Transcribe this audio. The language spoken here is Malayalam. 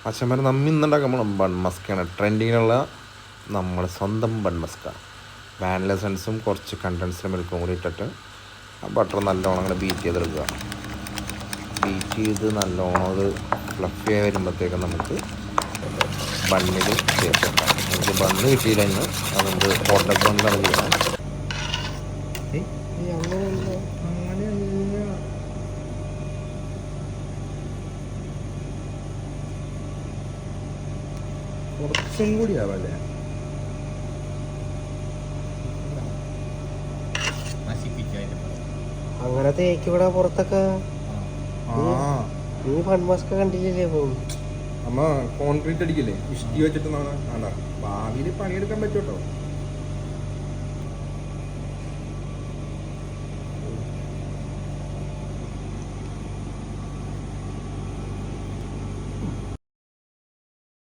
അച്ഛന്മാർ നമ്മ ഇന്നുണ്ടാക്കുമ്പോൾ ബൺ മസ്കാണ് ട്രെൻഡിങ്ങിനുള്ള നമ്മുടെ സ്വന്തം ബൺ മസ്ക. വാനില എസൻസും കുറച്ച് കണ്ടൻസ്ഡ് മിൽക്കും കൂടി ഇട്ടിട്ട് ആ ബട്ടർ നല്ലോണം അങ്ങനെ ബീറ്റ് ചെയ്തെടുക്കുക. ബീറ്റ് ചെയ്ത് നല്ലോണം അത് ഫ്ലഫിയായി വരുമ്പോഴത്തേക്കും നമുക്ക് ബണ്ണിൽ ചേർക്കാം. നമുക്ക് ബണ്ണ് കിട്ടിയില്ലെങ്കിൽ അതുകൊണ്ട് ഹോട്ട് ബണ്ണിലാണ് ചെയ്യണം. കുറച്ചും കൂടി ആവല്ലേ അങ്ങനെ തേക്കിവിടെ പുറത്തൊക്കെ നീ ഫൺമാസ്ക് കണ്ടില്ലേ പോകും. നമ്മ കോൺക്രീറ്റ് അടിക്കില്ലേ ഇഷ്ടി വെച്ചിട്ട് ഭാവിയിൽ പണിയെടുക്കാൻ പറ്റും കേട്ടോ.